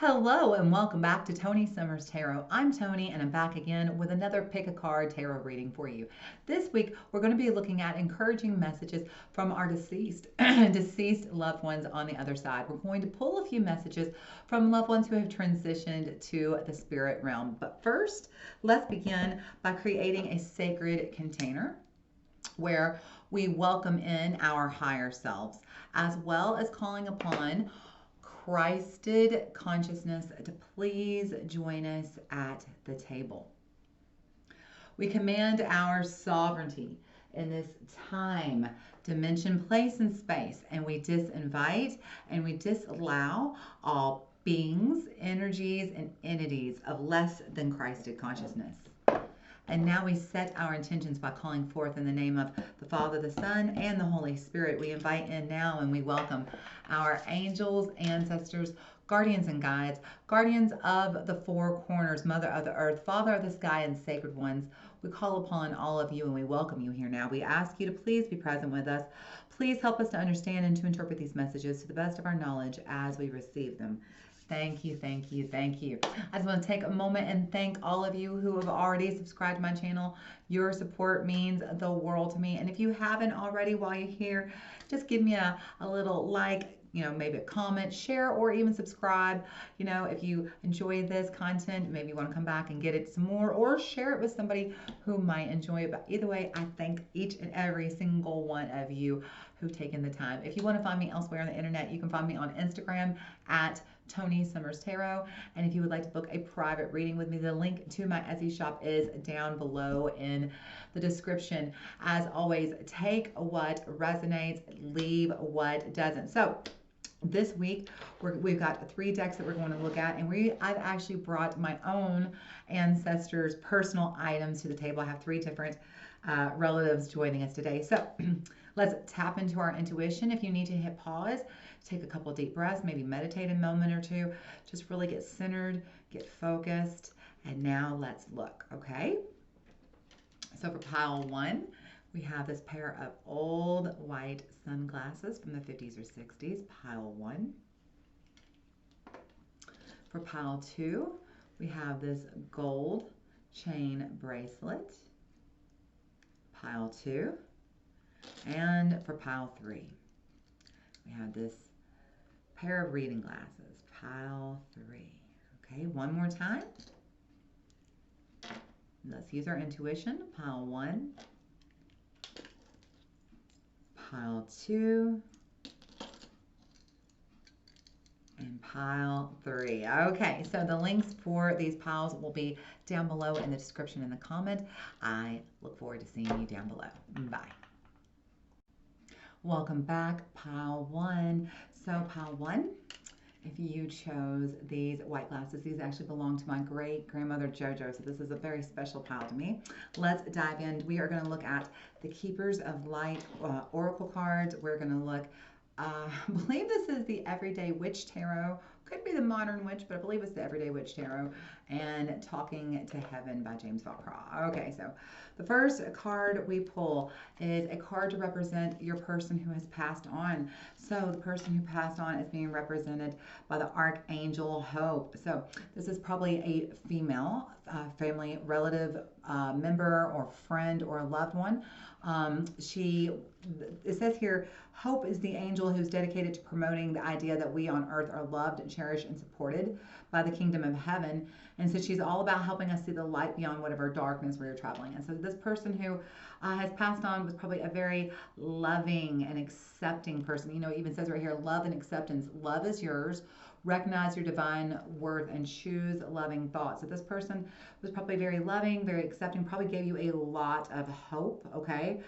Hello and welcome back to Toni Summers Tarot. I'm Toni and I'm back again with another pick a card tarot reading for you. This week we're going to be looking at encouraging messages from our deceased loved ones on the other side. We're going to pull a few messages from loved ones who have transitioned to the spirit realm. But first, let's begin by creating a sacred container where we welcome in our higher selves, as well as calling upon Christed consciousness to please join us at the table. We command our sovereignty in this time, dimension, place, and space, and we disinvite and we disallow all beings, energies, and entities of less than Christed consciousness. And now we set our intentions by calling forth in the name of the Father, the Son, and the Holy Spirit. We invite in now and we welcome our angels, ancestors, guardians and guides, guardians of the four corners, Mother of the Earth, Father of the Sky, and sacred ones. We call upon all of you and we welcome you here now. We ask you to please be present with us. Please help us to understand and to interpret these messages to the best of our knowledge as we receive them. Thank you, thank you, thank you. I just want to take a moment and thank all of you who have already subscribed to my channel. Your support means the world to me. And if you haven't already while you're here, just give me a little like, maybe a comment, share, or even subscribe. If you enjoy this content, maybe you want to come back and get it some more or share it with somebody who might enjoy it. But either way, I thank each and every single one of you who've taken the time. If you want to find me elsewhere on the internet, you can find me on Instagram at Toni Summers Tarot. And if you would like to book a private reading with me, the link to my Etsy shop is down below in the description. As always, take what resonates, leave what doesn't. So this week, we've got 3 decks that we're going to look at, and I've actually brought my own ancestors' personal items to the table. I have 3 different relatives joining us today. So let's tap into our intuition. If you need to hit pause, take a couple deep breaths, maybe meditate a moment or two, just really get centered, get focused, and now let's look, okay? So for pile 1, we have this pair of old white sunglasses from the 50s or 60s, pile 1. For pile 2, we have this gold chain bracelet, pile 2. And for pile 3, we have this pair of reading glasses, pile 3. Okay, one more time. Let's use our intuition, pile 1. Pile 2, and pile 3. Okay, so the links for these piles will be down below in the description and the comment. I look forward to seeing you down below. Bye. Welcome back, pile 1. So pile 1, if you chose these white glasses, these actually belong to my great-grandmother JoJo, so this is a very special pile to me. Let's dive in. We are going to look at the Keepers of Light oracle cards. We're going to look, I believe this is the Everyday Witch Tarot. Could be the Modern Witch, but I believe it's the Everyday Witch Tarot. And Talking to Heaven by James Falcraw. Okay, so the first card we pull is a card to represent your person who has passed on. So the person who passed on is being represented by the Archangel Hope. So this is probably a female family relative member or friend or loved one. It says here, Hope is the angel who's dedicated to promoting the idea that we on earth are loved and cherished and supported by the kingdom of heaven. And so she's all about helping us see the light beyond whatever darkness we are traveling. And so this person who has passed on was probably a very loving and accepting person. It even says right here, love and acceptance. Love is yours. Recognize your divine worth and choose loving thoughts. So this person was probably very loving, very accepting, probably gave you a lot of hope, okay?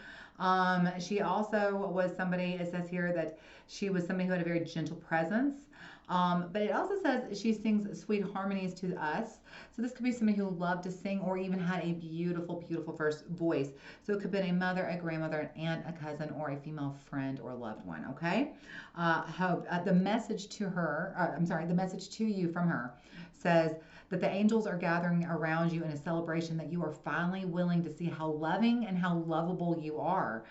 She also was somebody, it says here that she was somebody who had a very gentle presence. But it also says she sings sweet harmonies to us. So this could be somebody who loved to sing or even had a beautiful, beautiful first voice. So it could have been a mother, a grandmother, an aunt, a cousin, or a female friend or loved one, okay? Hope, the message to her, the message to you from her says that the angels are gathering around you in a celebration that you are finally willing to see how loving and how lovable you are.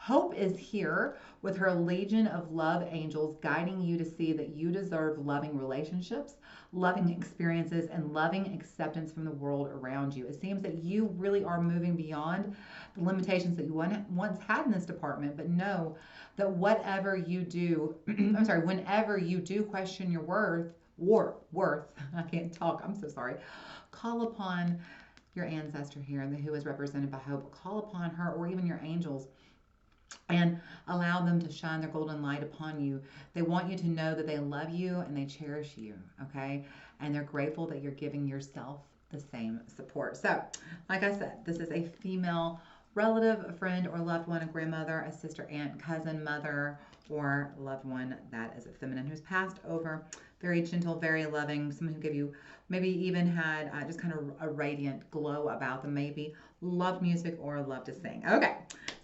Hope is here with her legion of love angels guiding you to see that you deserve loving relationships, loving experiences, and loving acceptance from the world around you. It seems that you really are moving beyond the limitations that you once had in this department, but know that whatever you do, I'm sorry, whenever you do question your worth, I can't talk, I'm so sorry, call upon your ancestor here, and who is represented by Hope. Call upon her or even your angels and allow them to shine their golden light upon you. They want you to know that they love you and they cherish you, okay? And they're grateful that you're giving yourself the same support. So, like I said, this is a female relative, a friend, or loved one, a grandmother, a sister, aunt, cousin, mother, or loved one that is a feminine who's passed over. Very gentle, very loving, someone who gave you, maybe even had just kind of a radiant glow about them, maybe loved music or loved to sing. Okay,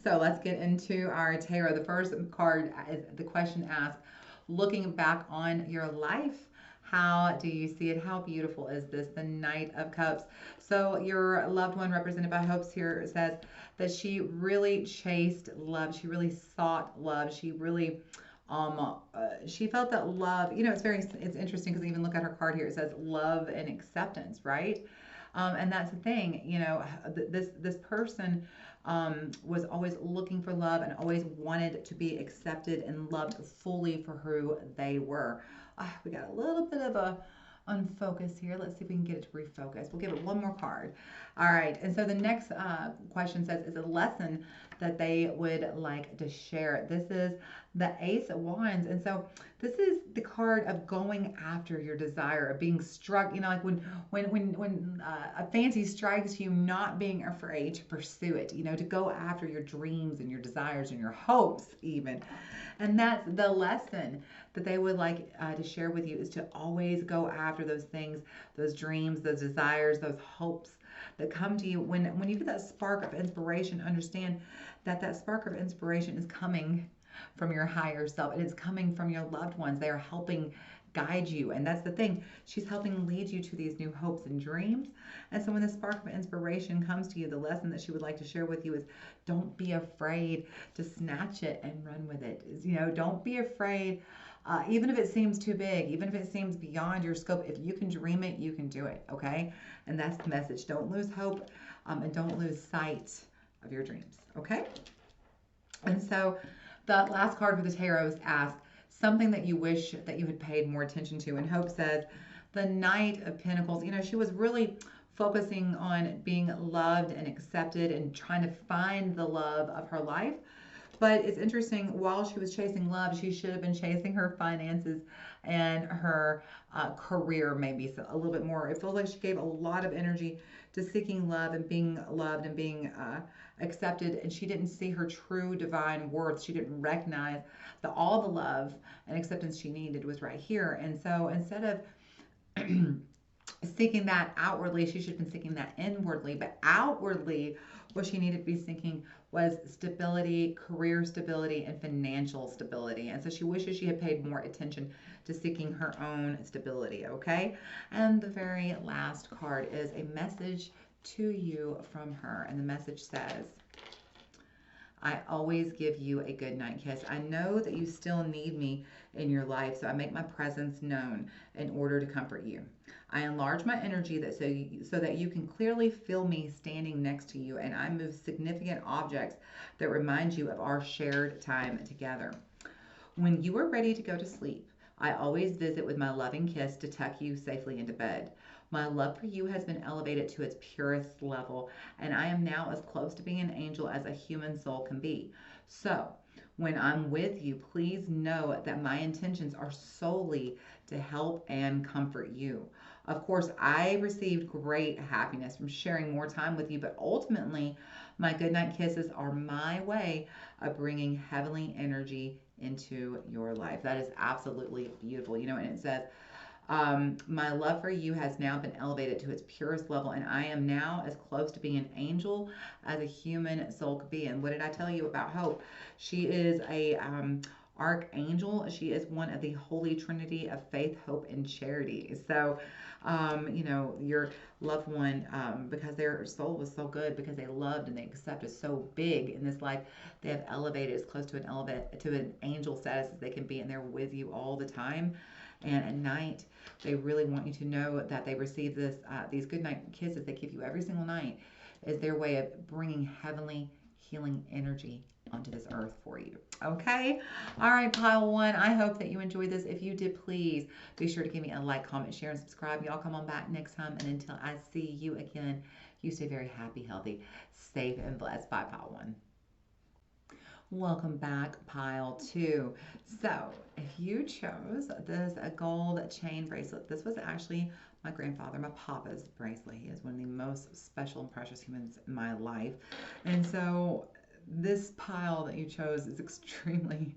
so let's get into our tarot. The first card, is the question asks, looking back on your life, how do you see it? How beautiful is this? The Knight of Cups. So your loved one, represented by Hopes here, says that she really chased love. She really sought love. She really she felt that love, it's interesting because even look at her card here. It says love and acceptance, right? And that's the thing, this person was always looking for love and always wanted to be accepted and loved fully for who they were. We got a little bit of a unfocus here. Let's see if we can get it to refocus. We'll give it one more card. All right. And so the next question says, is a lesson that they would like to share. This is the Ace of Wands. And so this is the card of going after your desire, of being struck, like when a fancy strikes you, not being afraid to pursue it, to go after your dreams and your desires and your hopes even. And that's the lesson that they would like to share with you, is to always go after those things, those dreams, those desires, those hopes that come to you. When you get that spark of inspiration, understand that that spark of inspiration is coming from your higher self. It is coming from your loved ones. They are helping guide you. And that's the thing. She's helping lead you to these new hopes and dreams. And so when the spark of inspiration comes to you, the lesson that she would like to share with you is, don't be afraid to snatch it and run with it. Don't be afraid. Even if it seems too big, even if it seems beyond your scope, if you can dream it, you can do it, okay? And that's the message. Don't lose hope, and don't lose sight of your dreams, okay? And so the last card for the tarot is asked, something that you wish that you had paid more attention to. And Hope says, the Knight of Pentacles, she was really focusing on being loved and accepted and trying to find the love of her life. But it's interesting, while she was chasing love, she should have been chasing her finances and her career, maybe a little bit more. It feels like she gave a lot of energy to seeking love and being loved and being accepted, and she didn't see her true divine worth. She didn't recognize that all the love and acceptance she needed was right here. And so instead of seeking that outwardly, she should have been seeking that inwardly. But outwardly, what she needed to be seeking was stability, career stability, and financial stability. And so she wishes she had paid more attention to seeking her own stability, okay? And the very last card is a message to you from her. And the message says, I always give you a good night kiss. I know that you still need me in your life, so I make my presence known in order to comfort you. I enlarge my energy so that you can clearly feel me standing next to you, and I move significant objects that remind you of our shared time together. When you are ready to go to sleep, I always visit with my loving kiss to tuck you safely into bed. My love for you has been elevated to its purest level, and I am now as close to being an angel as a human soul can be. So, when I'm with you, please know that my intentions are solely to help and comfort you. Of course, I received great happiness from sharing more time with you, but ultimately, my goodnight kisses are my way of bringing heavenly energy into your life. That is absolutely beautiful. And it says, my love for you has now been elevated to its purest level, and I am now as close to being an angel as a human soul could be. And what did I tell you about Hope? She is a archangel. She is one of the Holy Trinity of faith, hope, and charity. So, you know, your loved one, because their soul was so good, because they loved and they accepted so big in this life, they have elevated as close to an angel status as they can be, and they're with you all the time. And at night, they really want you to know that they receive these good night kisses they give you every single night is their way of bringing heavenly healing energy onto this earth for you. Okay? All right, pile one. I hope that you enjoyed this. If you did, please be sure to give me a like, comment, share, and subscribe. Y'all come on back next time. And until I see you again, you stay very happy, healthy, safe, and blessed. Bye, pile one. Welcome back, pile two. So, if you chose this a gold chain bracelet, this was actually my grandfather, my papa's bracelet. He is one of the most special and precious humans in my life. And so, this pile that you chose is extremely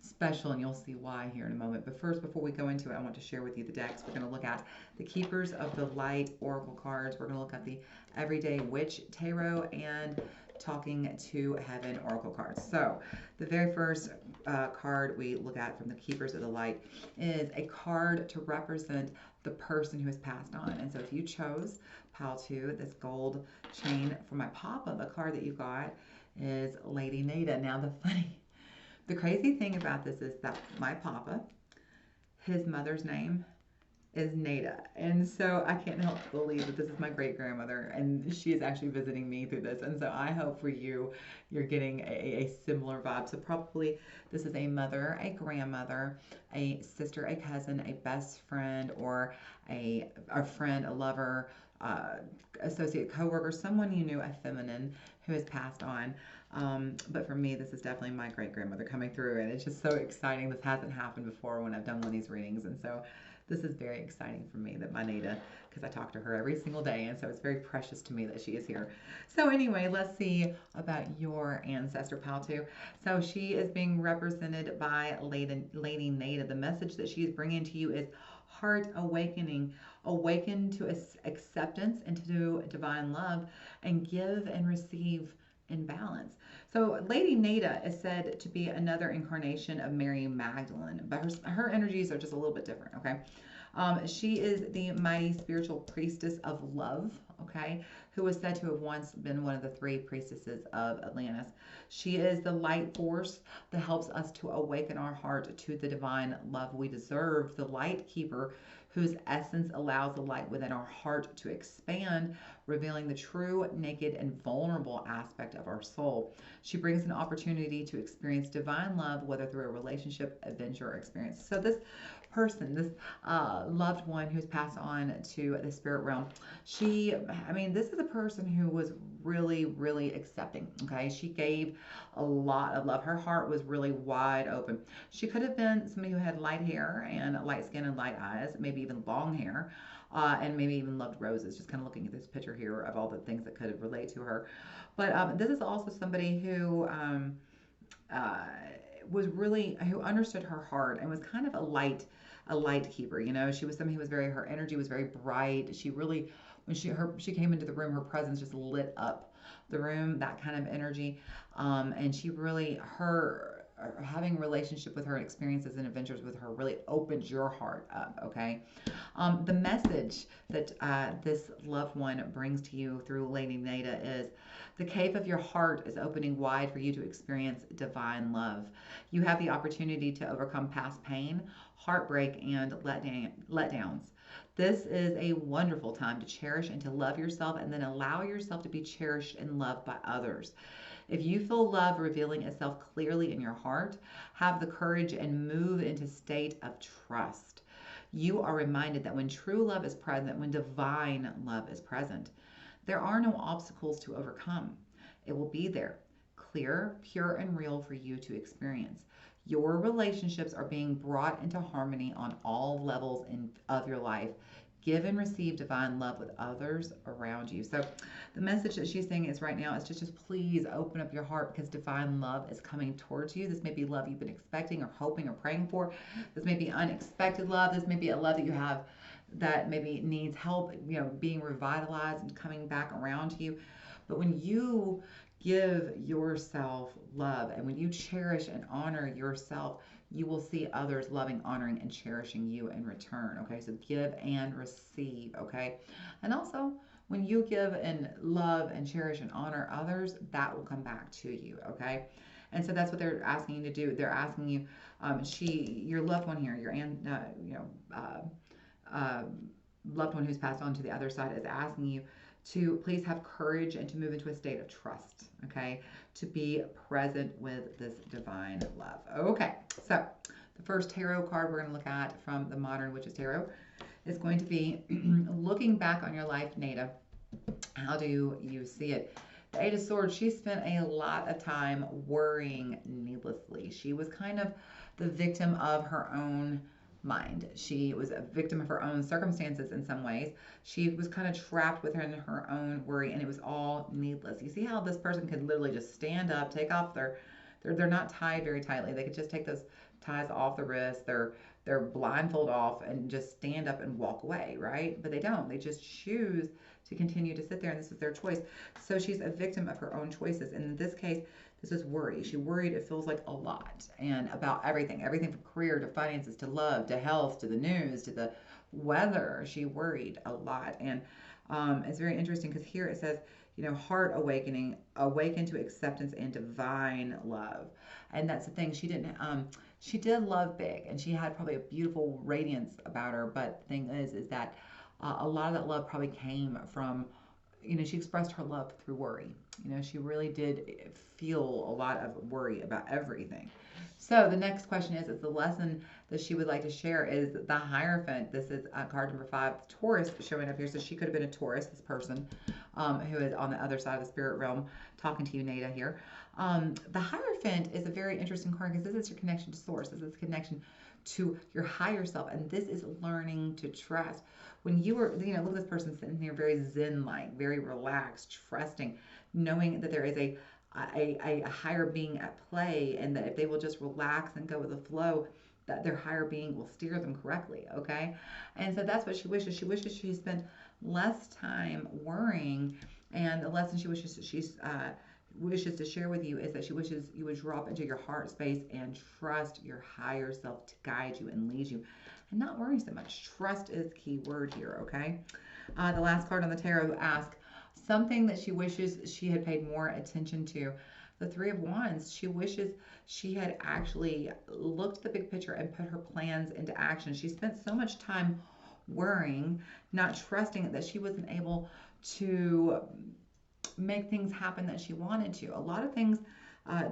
special, and you'll see why here in a moment. But first, before we go into it, I want to share with you the decks. We're going to look at the Keepers of the Light Oracle cards. We're going to look at the Everyday Witch Tarot and Talking to Heaven Oracle cards. So the very first card we look at from the Keepers of the Light is a card to represent the person who has passed on. And so if you chose pile two, this gold chain for my papa, the card that you got is Lady Nada. Now the crazy thing about this is that my papa, his mother's name is Nada. And so I can't help but believe that this is my great grandmother, and she is actually visiting me through this. And so I hope for you, you're getting a similar vibe. So probably this is a mother, a grandmother, a sister, a cousin, a best friend, or a friend, a lover, associate, coworker, someone you knew, a feminine who has passed on. But for me, this is definitely my great grandmother coming through, and it's just so exciting. This hasn't happened before when I've done one of these readings, and so this is very exciting for me that my Nada, because I talk to her every single day, and so it's very precious to me that she is here. So anyway, let's see about your ancestor, pal, too. So she is being represented by Lady Nada. The message that she is bringing to you is heart awakening, awaken to acceptance and to divine love, and give and receive in balance. So Lady Nada is said to be another incarnation of Mary Magdalene, but her energies are just a little bit different, okay? She is the mighty spiritual priestess of love, okay, who was said to have once been one of the three priestesses of Atlantis. She is the light force that helps us to awaken our heart to the divine love we deserve, the light keeper whose essence allows the light within our heart to expand, revealing the true, naked, and vulnerable aspect of our soul. She brings an opportunity to experience divine love, whether through a relationship, adventure, or experience. So this person, this loved one who's passed on to the spirit realm, this is a person who was really, really accepting, okay? She gave a lot of love. Her heart was really wide open. She could have been somebody who had light hair and light skin and light eyes, maybe even long hair, and maybe even loved roses, just kind of looking at this picture here of all the things that could relate to her. But this is also somebody who who understood her heart and was kind of a light keeper. You know, she was somebody who was her energy was very bright. She really, when she came into the room, her presence just lit up the room, that kind of energy. And she really, having a relationship with her, experiences and adventures with her really opened your heart up, okay? The message that this loved one brings to you through Lady Nada is the cave of your heart is opening wide for you to experience divine love. You have the opportunity to overcome past pain, heartbreak, and letdowns. This is a wonderful time to cherish and to love yourself, and then allow yourself to be cherished and loved by others. If you feel love revealing itself clearly in your heart, have the courage and move into state of trust. You are reminded that when true love is present, when divine love is present, there are no obstacles to overcome. It will be there, clear, pure, and real for you to experience. Your relationships are being brought into harmony on all levels of your life. Give and receive divine love with others around you. So the message that she's saying is right now is just please open up your heart, because divine love is coming towards you. This may be love you've been expecting or hoping or praying for. This may be unexpected love. This may be a love that you have that maybe needs help, being revitalized and coming back around to you. But when you give yourself love and when you cherish and honor yourself, you will see others loving, honoring, and cherishing you in return. Okay, so give and receive. Okay, and also when you give and love and cherish and honor others, that will come back to you. Okay, and so that's what they're asking you to do. They're asking you, your loved one here, your uh, loved one who's passed on to the other side, is asking you to please have courage and to move into a state of trust, okay? To be present with this divine love. Okay, so the first tarot card we're going to look at from the Modern Witches Tarot is going to be looking back on your life, Nada. How do you see it? The Eight of Swords, she spent a lot of time worrying needlessly. She was kind of the victim of her own mind. She was a victim of her own circumstances in some ways. She was kind of trapped within her own worry, and it was all needless. You see how this person could literally just stand up, take off they're not tied very tightly. They could just take those ties off the wrist, their blindfold off, and just stand up and walk away, right? But they don't. They just choose to continue to sit there, and this is their choice. So she's a victim of her own choices. And in this case, this is worry. She worried, it feels like, a lot, and about everything from career to finances to love to health to the news to the weather. She worried a lot. And it's very interesting because here it says, heart awakening, awaken to acceptance and divine love. And that's the thing. She did love big, and she had probably a beautiful radiance about her. But the thing is that a lot of that love probably came from, she expressed her love through worry. She really did feel a lot of worry about everything. So the next question is the lesson that she would like to share is the Hierophant. This is card number 5, Taurus, showing up here. So she could have been a Taurus, this person who is on the other side of the spirit realm talking to you, Nada, here. The Hierophant is a very interesting card because this is your connection to source. This is connection to your higher self, and this is learning to trust. When you were, look at this person sitting here very zen-like, very relaxed, trusting, knowing that there is a higher being at play, and that if they will just relax and go with the flow, that their higher being will steer them correctly, okay? And so that's what she wishes. She wishes she spent less time worrying, and the lesson she wishes to share with you is that she wishes you would drop into your heart space and trust your higher self to guide you and lead you, and not worry so much. Trust is the key word here, okay? The last card on the tarot asks something that she wishes she had paid more attention to. The Three of Wands, she wishes she had actually looked at the big picture and put her plans into action. She spent so much time worrying, not trusting that she wasn't able to make things happen that she wanted to. A lot of things,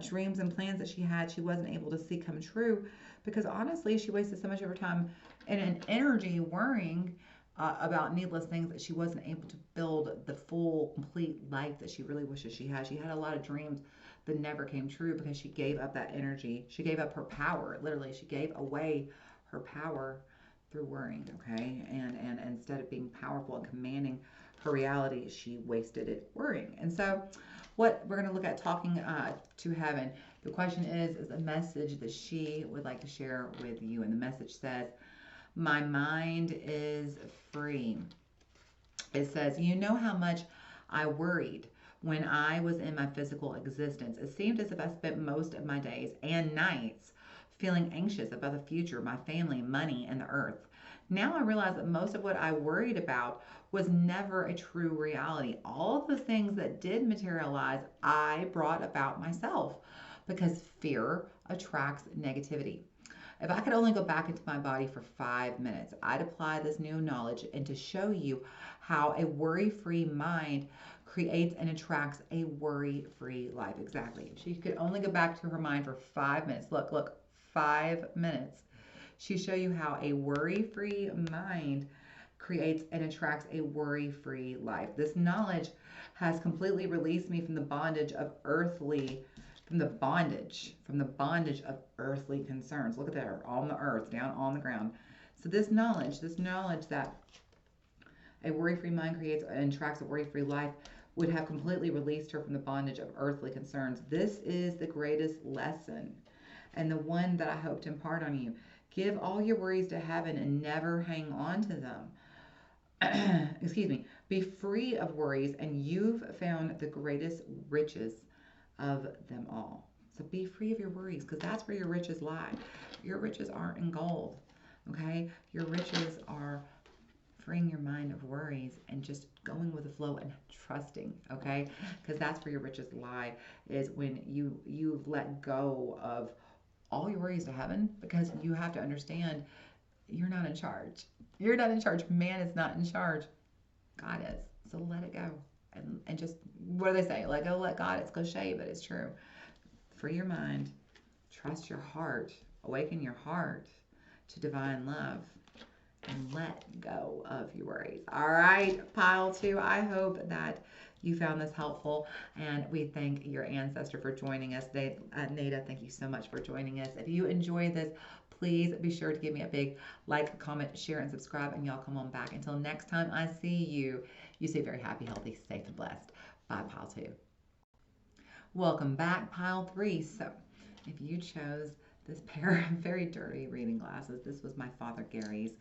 dreams and plans that she had, she wasn't able to see come true because honestly, she wasted so much of her time and an energy worrying about needless things that she wasn't able to build the full, complete life that she really wishes she had. She had a lot of dreams that never came true because she gave up that energy. She gave up her power. Literally, she gave away her power through worrying, okay? And instead of being powerful and commanding her reality, she wasted it worrying. And so what we're going to look at talking to heaven, the question is a message that she would like to share with you. And the message says, my mind is free. It says, you know how much I worried when I was in my physical existence. It seemed as if I spent most of my days and nights feeling anxious about the future, my family, money, and the earth. Now I realize that most of what I worried about was never a true reality. All of the things that did materialize, I brought about myself because fear attracts negativity. If I could only go back into my body for 5 minutes, I'd apply this new knowledge and to show you how a worry-free mind creates and attracts a worry-free life. Exactly. If she could only go back to her mind for 5 minutes, look, 5 minutes. She show you how a worry-free mind creates and attracts a worry-free life. This knowledge has completely released me from the bondage of earthly concerns. Look at that, on the earth, down on the ground. So this knowledge that a worry-free mind creates and attracts a worry-free life would have completely released her from the bondage of earthly concerns. This is the greatest lesson and the one that I hope to impart on you. Give all your worries to heaven and never hang on to them. Excuse me. Be free of worries and you've found the greatest riches of them all. So be free of your worries because that's where your riches lie. Your riches aren't in gold, okay? Your riches are freeing your mind of worries and just going with the flow and trusting, okay? Because that's where your riches lie, is when you've let go of all your worries to heaven, because you have to understand you're not in charge. You're not in charge. Man is not in charge. God is. So let it go. And just, what do they say? Let go, let God. It's cliche, but it's true. Free your mind. Trust your heart. Awaken your heart to divine love. And let go of your worries. All right, pile 2. I hope that you found this helpful, and we thank your ancestor for joining us. Nada, thank you so much for joining us. If you enjoy this, please be sure to give me a big like, comment, share, and subscribe, and y'all come on back. Until next time I see you, you stay very happy, healthy, safe, and blessed. Bye, pile 2. Welcome back, pile 3. So if you chose this pair of very dirty reading glasses, this was my father Gary's,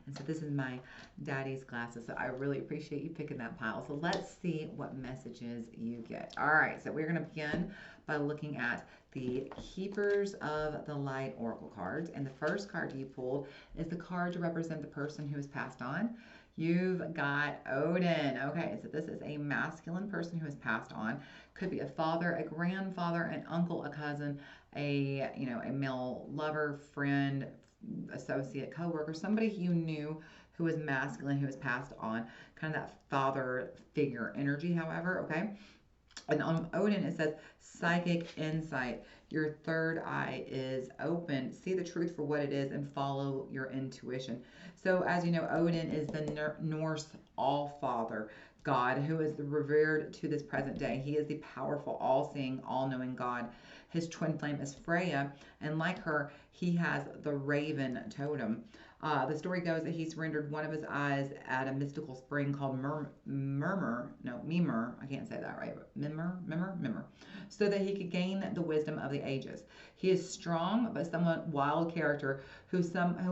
and so this is my daddy's glasses. So I really appreciate you picking that pile. So let's see what messages you get. All right, so we're going to begin by looking at the Keepers of the Light Oracle cards. And the first card you pulled is the card to represent the person who has passed on. You've got Odin. Okay, so this is a masculine person who has passed on. Could be a father, a grandfather, an uncle, a cousin, a male lover, friend, associate, coworker, somebody you knew who was masculine, who has passed on, kind of that father figure energy, however, okay? And on Odin, it says psychic insight. Your third eye is open. See the truth for what it is and follow your intuition. So as you know, Odin is the Norse all-father God who is revered to this present day. He is the powerful, all-seeing, all-knowing God. His twin flame is Freya, and like her, he has the raven totem. The story goes that he surrendered one of his eyes at a mystical spring called Mimir, I can't say that right, but Mimir, so that he could gain the wisdom of the ages. He is strong but somewhat wild character who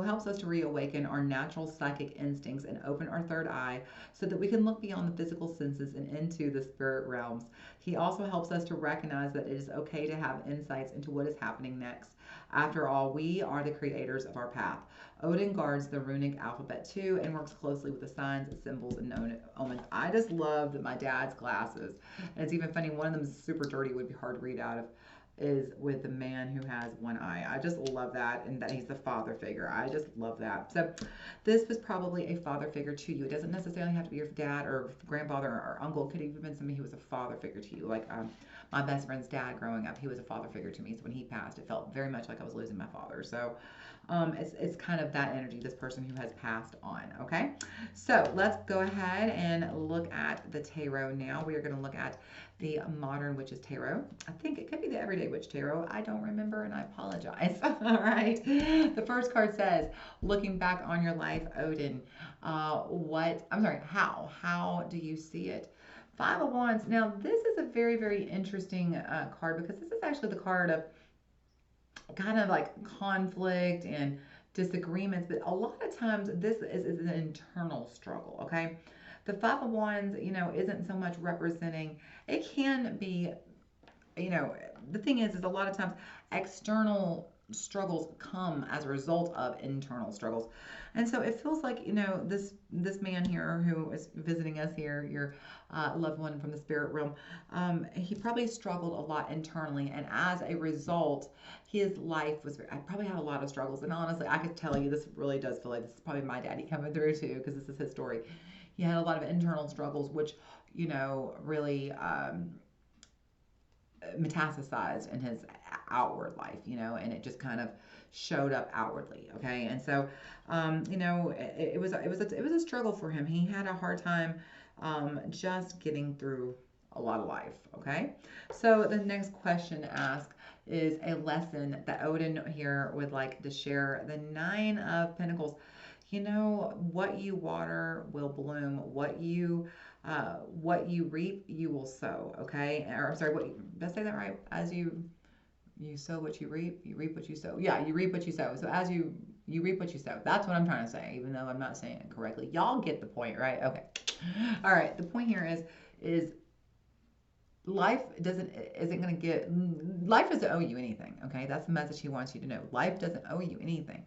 helps us to reawaken our natural psychic instincts and open our third eye so that we can look beyond the physical senses and into the spirit realms. He also helps us to recognize that it is okay to have insights into what is happening next. After all, we are the creators of our path. Odin guards the runic alphabet too and works closely with the signs, symbols, and omens. I just love my dad's glasses. And it's even funny, one of them is super dirty, would be hard to read out of, is with the man who has one eye. I just love that, and that he's the father figure. I just love that. So this was probably a father figure to you. It doesn't necessarily have to be your dad or grandfather or uncle. It could even been somebody who was a father figure to you. Like my best friend's dad growing up, he was a father figure to me. So when he passed, it felt very much like I was losing my father. So it's kind of that energy, this person who has passed on, okay? So let's go ahead and look at the tarot now. We are going to look at the Modern Witches Tarot. I think it could be the Everyday Witch Tarot. I don't remember, and I apologize. All right. The first card says, looking back on your life, Odin, how do you see it? Five of Wands. Now, this is a very, very interesting card, because this is actually the card of kind of like conflict and disagreements, but a lot of times this is an internal struggle, okay? The Five of Wands, isn't so much representing, it can be, the thing is a lot of times external struggles come as a result of internal struggles. And so it feels like, this man here who is visiting us here, your loved one from the spirit realm, he probably struggled a lot internally. And as a result, his life I probably had a lot of struggles. And honestly, I could tell you, this really does feel like this is probably my daddy coming through too, because this is his story. He had a lot of internal struggles, which, really metastasized in his outward life, and it just kind of showed up outwardly, okay? And so, it was a struggle for him. He had a hard time just getting through a lot of life, okay? So the next question asked is a lesson that Odin here would like to share. The Nine of Pentacles. What you water will bloom. What you reap, you will sow. Okay, or I'm sorry, did I say that right? As you sow what you reap what you sow. Yeah, you reap what you sow. So as you reap what you sow. That's what I'm trying to say, even though I'm not saying it correctly. Y'all get the point, right? Okay. All right. The point here is life isn't going to get, life doesn't owe you anything. Okay, that's the message he wants you to know. Life doesn't owe you anything.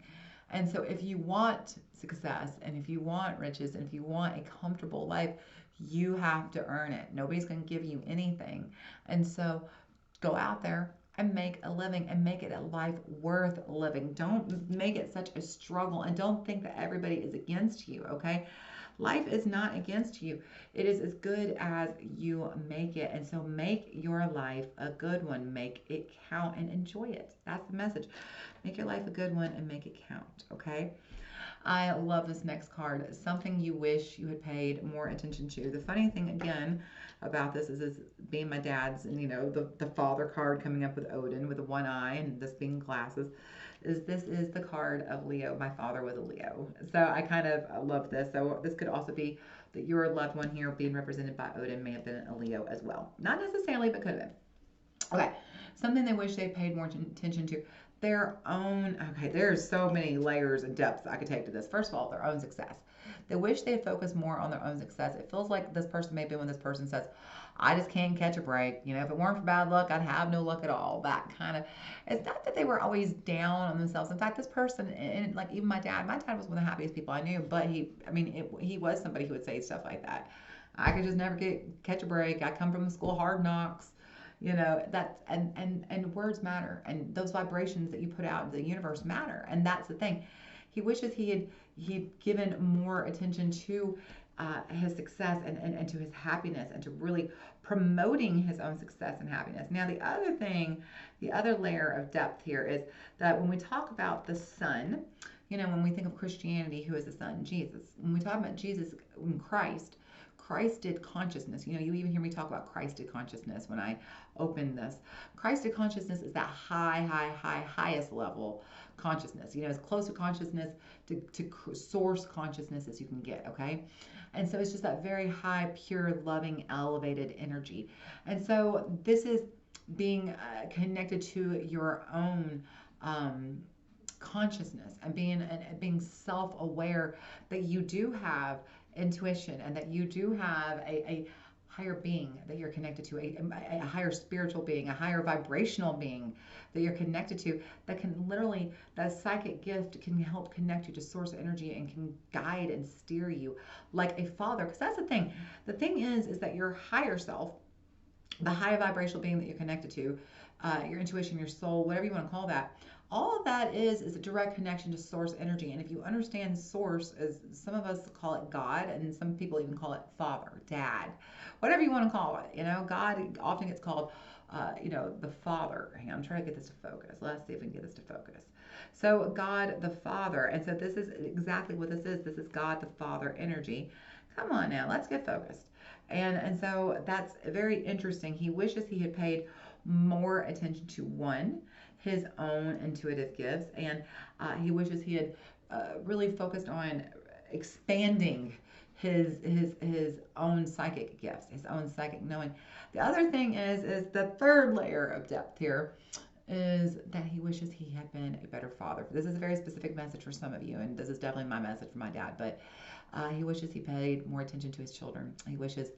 And so if you want success, and if you want riches, and if you want a comfortable life, you have to earn it. Nobody's going to give you anything. And so go out there and make a living, and make it a life worth living. Don't make it such a struggle, and don't think that everybody is against you. Okay, life is not against you. It is as good as you make it. And so make your life a good one. Make it count and enjoy it. That's the message. Make your life a good one and make it count. Okay. I love this next card. Something you wish you had paid more attention to. The funny thing again about this is being my dad's, and the father card coming up with Odin with the one eye, and this being glasses, is this is the card of Leo. My father was a Leo. So I kind of love this. So this could also be that your loved one here being represented by Odin may have been a Leo as well. Not necessarily, but could have been. Okay, something they wish they paid more attention to. Their own, okay, there's so many layers and depths I could take to this. First of all, their own success. They wish they had focused more on their own success. It feels like this person may be when this person says, I just can't catch a break. If it weren't for bad luck, I'd have no luck at all. That kind of, it's not that they were always down on themselves. In fact, this person, and like even my dad was one of the happiest people I knew, but he was somebody who would say stuff like that. I could just never catch a break. I come from the school hard knocks. That's and words matter, and those vibrations that you put out into the universe matter, and that's the thing. He wishes he'd given more attention to his success, and to his happiness, and to really promoting his own success and happiness. Now the other thing, the other layer of depth here is that when we talk about the sun, when we think of Christianity, who is the sun? Jesus. When we talk about Jesus in Christed consciousness. You even hear me talk about Christed consciousness when I open this. Christed consciousness is that highest level consciousness. As close to consciousness, to source consciousness as you can get, okay? And so it's just that very high, pure, loving, elevated energy. And so this is being connected to your own consciousness, and being self-aware that you do have intuition, and that you do have a higher being that you're connected to, a higher spiritual being, a higher vibrational being that you're connected to, that can literally, that psychic gift can help connect you to source energy, and can guide and steer you like a father. Because that's the thing. The thing is that your higher self, the high vibrational being that you're connected to, your intuition, your soul, whatever you want to call that, all of that is a direct connection to source energy. And if you understand source, as some of us call it God, and some people even call it father, dad, whatever you want to call it, God often gets called, the father. Hang on, I'm trying to get this to focus. Let's see if we can get this to focus. So God the Father, and so this is exactly what this is. This is God the Father energy. Come on now, let's get focused. And so that's very interesting. He wishes he had paid more attention to one, his own intuitive gifts, and he wishes he had really focused on expanding his own psychic gifts, his own psychic knowing. The other thing is the third layer of depth here is that he wishes he had been a better father. This is a very specific message for some of you, and this is definitely my message for my dad, but he wishes he paid more attention to his children. He wishes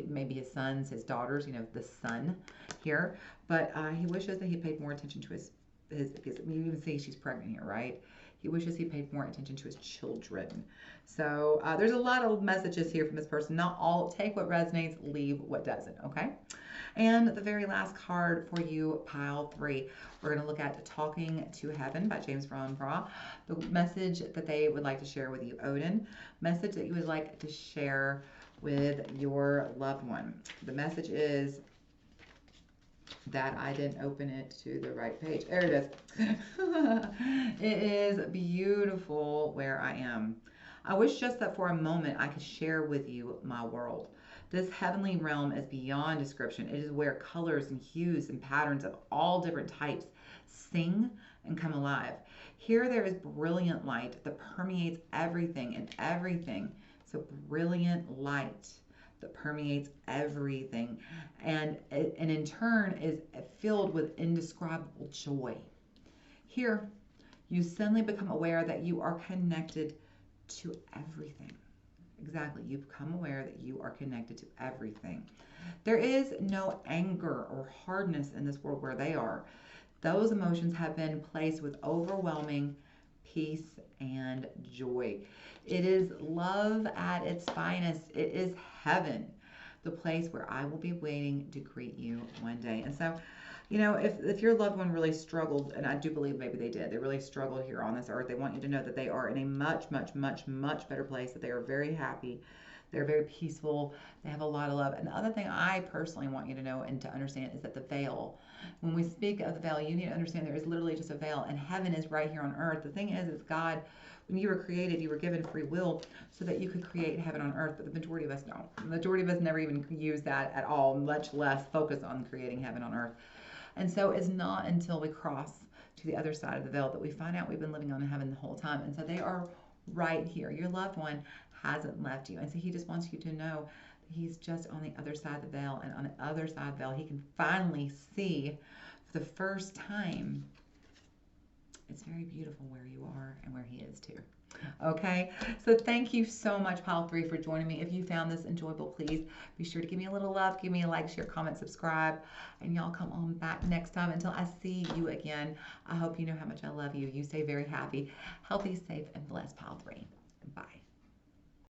maybe his sons, his daughters, the son here, but he wishes that he paid more attention to his because you even see she's pregnant here, right? He wishes he paid more attention to his children. So there's a lot of messages here from this person. Not all, take what resonates, leave what doesn't, okay? And the very last card for you, pile 3, we're going to look at Talking to Heaven by James Van Pra. The message that they would like to share with you, Odin. Message that you would like to share with your loved one. The message is that I didn't open it to the right page. There it is. It is beautiful where I am. I wish just that for a moment I could share with you my world. This heavenly realm is beyond description. It is where colors and hues and patterns of all different types sing and come alive. Here there is brilliant light that permeates everything and everything. So brilliant light that permeates everything, and in turn is filled with indescribable joy. Here, you suddenly become aware that you are connected to everything. Exactly. You become aware that you are connected to everything. There is no anger or hardness in this world where they are. Those emotions have been placed with overwhelming peace and joy. It is love at its finest. It is heaven, the place where I will be waiting to greet you one day. And so, if your loved one really struggled, and I do believe maybe they really struggled here on this earth, they want you to know that they are in a much, much, much, much better place, that they are very happy, they're very peaceful, they have a lot of love. And the other thing I personally want you to know and to understand is that the veil, when we speak of the veil, you need to understand there is literally just a veil, and heaven is right here on earth. The thing is God, when you were created, you were given free will so that you could create heaven on earth, but the majority of us don't. The majority of us never even use that at all, much less focus on creating heaven on earth. And so it's not until we cross to the other side of the veil that we find out we've been living on heaven the whole time. And so they are right here. Your loved one hasn't left you. And so he just wants you to know that he's just on the other side of the veil. And on the other side of the veil, he can finally see for the first time. It's very beautiful where you are and where he is too. Okay, so thank you so much, Pile 3, for joining me. If you found this enjoyable, please be sure to give me a little love, give me a like, share, comment, subscribe, and y'all come on back next time. Until I see you again, I hope you know how much I love you. You stay very happy, healthy, safe, and blessed, Pile 3. Bye.